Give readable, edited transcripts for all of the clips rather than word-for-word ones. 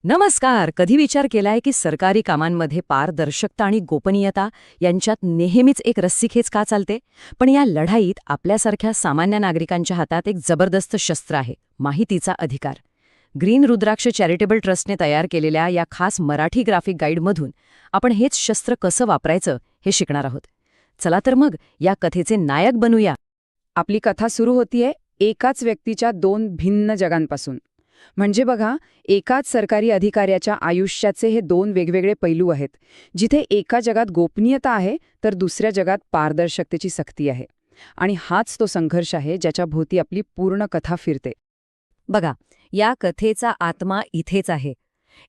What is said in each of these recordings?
नमस्कार. कधी विचार केलाय की सरकारी कामांमध्ये पारदर्शकता आणि गोपनीयता यांच्यात नेहमीच एक रस्सीखेच का चालते? पण या लढाईत आपल्यासारख्या सामान्य नागरिकांच्या हातात एक जबरदस्त शस्त्र आहे, माहितीचा अधिकार. ग्रीन रुद्राक्ष चॅरिटेबल ट्रस्टने तयार केलेल्या या खास मराठी ग्राफिक गाईडमधून आपण हेच शस्त्र कसं वापरायचं हे शिकणार आहोत. चला तर मग या कथेचे नायक बनूया. आपली कथा सुरू होतीये एकाच व्यक्तीच्या दोन भिन्न जगांपासून. म्हणजे बघा, एकाच सरकारी अधिकाऱ्याच्या आयुष्याचे हे दोन वेगवेगळे पैलू आहेत, जिथे एका जगात गोपनीयता आहे तर दुसऱ्या जगात पारदर्शकतेची सक्ती आहे. आणि हाच तो संघर्ष आहे ज्याच्या भोवती आपली पूर्ण कथा फिरते. बघा, या कथेचा आत्मा इथेच आहे.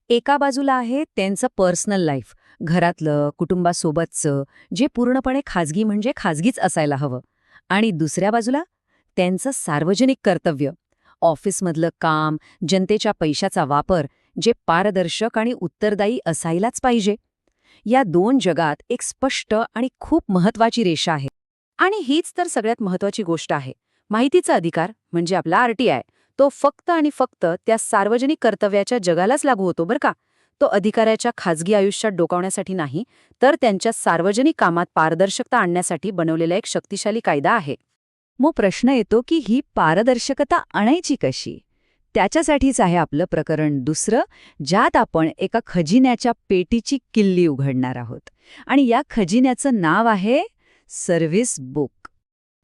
एका बाजूला आहे त्यांचं पर्सनल लाईफ, घरातलं, कुटुंबासोबतचं, जे पूर्णपणे खाजगी म्हणजे खाजगीच असायला हवं. आणि दुसऱ्या बाजूला त्यांचं सार्वजनिक कर्तव्य, ऑफिसमधलं काम, जनतेच्या पैशाचा वापर, जे पारदर्शक आणि उत्तरदायी असायलाच पाहिजे. या दोन जगात एक स्पष्ट आणि खूप महत्वाची रेषा आहे. आणि हीच तर सगळ्यात महत्वाची गोष्ट आहे. माहितीचा अधिकार म्हणजे आपला आरटीआय, तो फक्त आणि फक्त त्या सार्वजनिक कर्तव्याच्या जगालाच लागू होतो बरं का. तो अधिकाऱ्याच्या खाजगी आयुष्यात डोकावण्यासाठी नाही, तर त्यांच्या सार्वजनिक कामात पारदर्शकता आणण्यासाठी बनवलेला एक शक्तिशाली कायदा आहे. मग प्रश्न येतो की ही पारदर्शकता आणायची कशी? त्याच्यासाठीच आहे आपलं प्रकरण दुसरं, ज्यात आपण एका खजिन्याच्या पेटीची किल्ली उघडणार आहोत. आणि या खजिन्याचं नाव आहे सर्व्हिस बुक.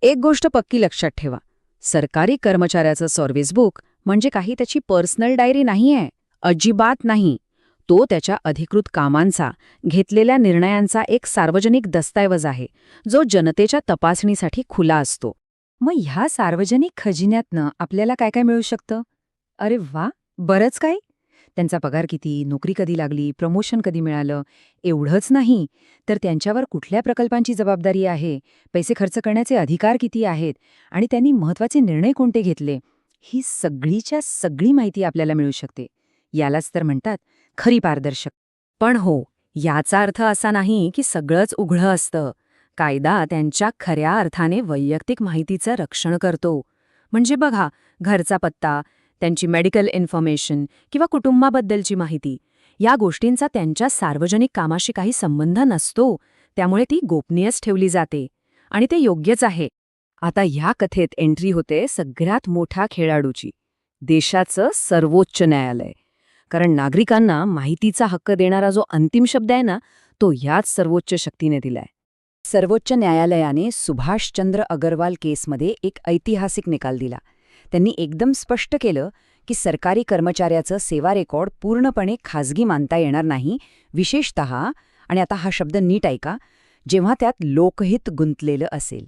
एक गोष्ट पक्की लक्षात ठेवा, सरकारी कर्मचाऱ्याचं सर्व्हिस बुक म्हणजे काही त्याची पर्सनल डायरी नाहीये, अजिबात नाही. तो त्याच्या अधिकृत कामांचा, घेतलेल्या निर्णयांचा एक सार्वजनिक दस्तऐवज आहे, जो जनतेच्या तपासणीसाठी खुला असतो. मग ह्या सार्वजनिक खजिन्यातनं आपल्याला काय काय मिळू शकतं? अरे वा, बरंच काय. त्यांचा पगार किती, नोकरी कधी लागली, प्रमोशन कधी मिळालं, एवढंच नाही तर त्यांच्यावर कुठल्या प्रकल्पांची जबाबदारी आहे, पैसे खर्च करण्याचे अधिकार किती आहेत आणि त्यांनी महत्त्वाचे निर्णय कोणते घेतले, ही सगळीच्या सगळी माहिती आपल्याला मिळू शकते. यालाच तर म्हणतात खरी पारदर्शक. पण हो, याचा अर्थ असा नाही की सगळंच उघडं असतं. कायदा त्यांच्या खऱ्या अर्थाने वैयक्तिक माहितीचं रक्षण करतो. म्हणजे बघा, घरचा पत्ता, त्यांची मेडिकल इन्फॉर्मेशन किंवा कुटुंबाबद्दलची माहिती, या गोष्टींचा त्यांच्या सार्वजनिक कामाशी काही संबंध नसतो, त्यामुळे ती गोपनीयच ठेवली जाते. आणि ते योग्यच आहे. आता ह्या कथेत एंट्री होते सगळ्यात मोठ्या खेळाडूची, देशाचं सर्वोच्च न्यायालय. कारण नागरिकांना माहितीचा हक्क देणारा जो अंतिम शब्द आहे ना, तो ह्याच सर्वोच्च शक्तीने दिलाय. सर्वोच्च न्यायालयाने सुभाषचंद्र अगरवाल केसमध्ये एक ऐतिहासिक निकाल दिला. त्यांनी एकदम स्पष्ट केलं की सरकारी कर्मचाऱ्याचं सेवा रेकॉर्ड पूर्णपणे खाजगी मानता येणार नाही, विशेषतः, आणि आता हा शब्द नीट ऐका, जेव्हा त्यात लोकहित गुंतलेलं असेल.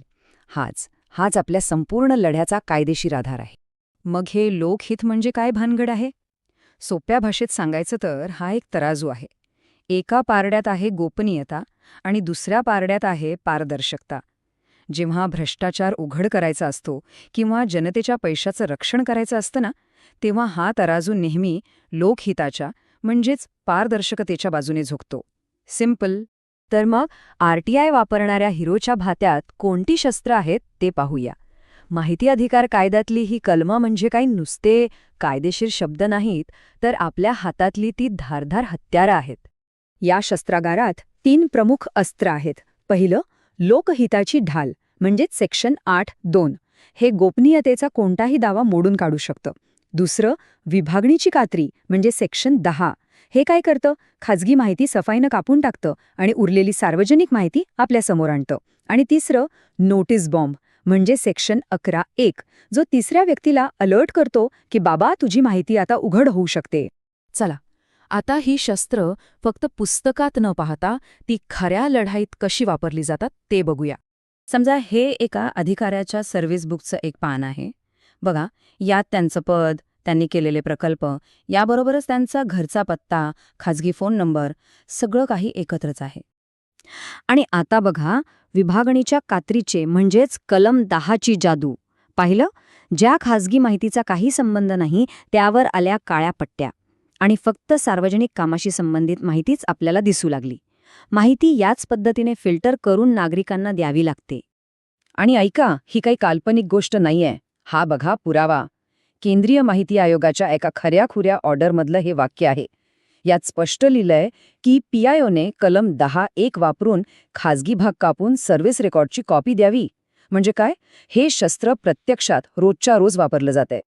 हाच आपल्या संपूर्ण लढ्याचा कायदेशीर आधार आहे. मग हे लोकहित म्हणजे काय भानगड आहे? सोप्या भाषेत सांगायचं तर हा एक तराजू आहे. एका पारड्यात आहे गोपनीयता आणि दुसऱ्या पारड्यात आहे पारदर्शकता. जेव्हा भ्रष्टाचार उघड करायचा असतो किंवा जनतेच्या पैशाचं रक्षण करायचं असतं ना, तेव्हा हा तराजू नेहमी लोकहिताच्या म्हणजेच पारदर्शकतेच्या बाजूने झुकतो. सिंपल. तर मग आरटीआय वापरणाऱ्या हिरोच्या भात्यात कोणती शस्त्र आहेत ते पाहूया. माहिती अधिकार कायद्यातली ही कलमं म्हणजे काही नुसते कायदेशीर शब्द नाहीत, तर आपल्या हातातली ती धारदार हत्यारं आहेत. या शस्त्रागारात 3 प्रमुख अस्त्र आहेत. पहिलं, लोकहिताची ढाल म्हणजेच सेक्शन 8(2). हे गोपनीयतेचा कोणताही दावा मोडून काढू शकतं. दुसरं, विभागणीची कात्री म्हणजे सेक्शन 10. हे काय करतं? खाजगी माहिती सफाईनं कापून टाकतं आणि उरलेली सार्वजनिक माहिती आपल्यासमोर आणतं. आणि तिसरं, नोटीस बॉम्ब म्हणजे सेक्शन 11(1), जो तिसऱ्या व्यक्तीला अलर्ट करतो की बाबा, तुझी माहिती आता उघड होऊ शकते. चला, आता ही शस्त्र फक्त पुस्तकात न पाहता ती खऱ्या लढाईत कशी वापरली जातात ते बघूया. समजा हे एका अधिकाऱ्याच्या सर्व्हिस बुकचं एक पान आहे. बघा, यात त्यांचं पद, त्यांनी केलेले प्रकल्प, याबरोबरच त्यांचा घरचा पत्ता, खाजगी फोन नंबर, सगळं काही एकत्रच आहे. आणि आता बघा, विभागणीच्या कात्रीचे म्हणजेच कलम 10ची जादू पाहिलं. ज्या खाजगी माहितीचा काही संबंध नाही त्यावर आल्या काळ्या पट्ट्या आणि फक्त सार्वजनिक कामाशी संबंधित माहितीच आपल्याला दिसू लागली. माहिती याच पद्धतीने फिल्टर करून नागरिकांना द्यावी लागते. आणि ऐका, ही काही काल्पनिक गोष्ट नाहीये. हा बघा पुरावा. केंद्रीय माहिती आयोगाच्या एका खऱ्याखुऱ्या ऑर्डरमधलं हे वाक्य आहे. यात स्पष्ट लिहिलंय की PIOने कलम 10(1) वापरून खाजगी भाग कापून सर्व्हिस रेकॉर्डची कॉपी द्यावी. म्हणजे काय? हे शस्त्र प्रत्यक्षात रोजच्या रोज वापरलं जातंय.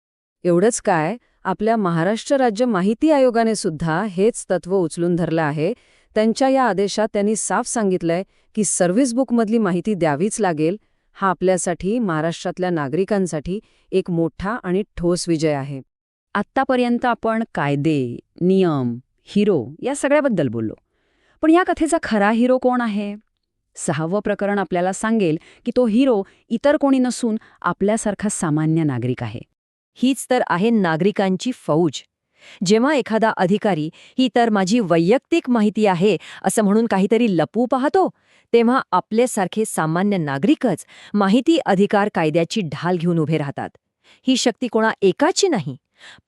एवढंच काय, आपल्या महाराष्ट्र राज्य माहिती आयोगाने सुद्धा हेच तत्व उचलून धरलं आहे. त्यांच्या या आदेशात त्यांनी साफ सांगितलंय की सर्व्हिस बुकमधली माहिती द्यावीच लागेल. हा आपल्यासाठी, महाराष्ट्रातल्या नागरिकांसाठी एक मोठा आणि ठोस विजय आहे. आत्तापर्यंत आपण कायदे, नियम, हिरो या सगळ्याबद्दल बोललो. पण या कथेचा खरा हिरो कोण आहे? 6वं प्रकरण आपल्याला सांगेल की तो हिरो इतर कोणी नसून आपल्यासारखा सामान्य नागरिक आहे. हीच तर आहे नागरिकांची फौज. जेव्हा एखादा अधिकारी ही तर माझी वैयक्तिक माहिती आहे असं म्हणून काहीतरी लपवू पाहतो, तेव्हा आपल्यासारखे सामान्य नागरिकच माहिती अधिकार कायद्याची ढाल घेऊन उभे राहतात. ही शक्ती कोणा एकाची नाही.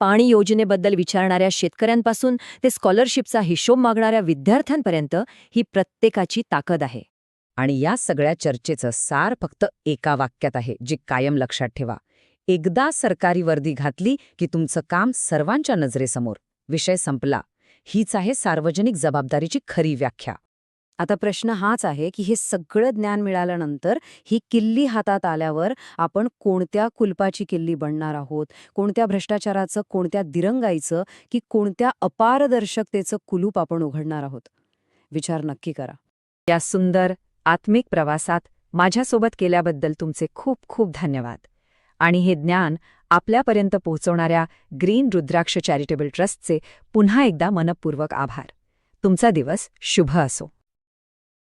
पाणी योजनेबद्दल विचारणाऱ्या शेतकऱ्यांपासून ते स्कॉलरशिपचा हिशोब मागणाऱ्या विद्यार्थ्यांपर्यंत ही प्रत्येकाची ताकद आहे. आणि या सगळ्या चर्चेचं सार फक्त एका वाक्यात आहे, जे कायम लक्षात ठेवा. एकदा सरकारी वर्दी घातली की तुमचं काम सर्वांच्या नजरेसमोर. विषय संपला. हीच आहे सार्वजनिक जबाबदारीची खरी व्याख्या. आता प्रश्न हाच आहे की हे सगळं ज्ञान मिळाल्यानंतर, ही किल्ली हातात आल्यावर आपण कोणत्या कुलपाची किल्ली बनणार आहोत? कोणत्या भ्रष्टाचाराचं, कोणत्या दिरंगाईचं, की कोणत्या अपारदर्शकतेचं कुलूप आपण उघडणार आहोत? विचार नक्की करा. या सुंदर आत्मिक प्रवासात माझ्यासोबत केल्याबद्दल तुमचे खूप खूप धन्यवाद. आणि हे ज्ञान आपल्यापर्यंत पोहोचवणाऱ्या ग्रीन रुद्राक्ष चॅरिटेबल ट्रस्टचे पुन्हा एकदा मनपूर्वक आभार. तुमचा दिवस शुभ असो.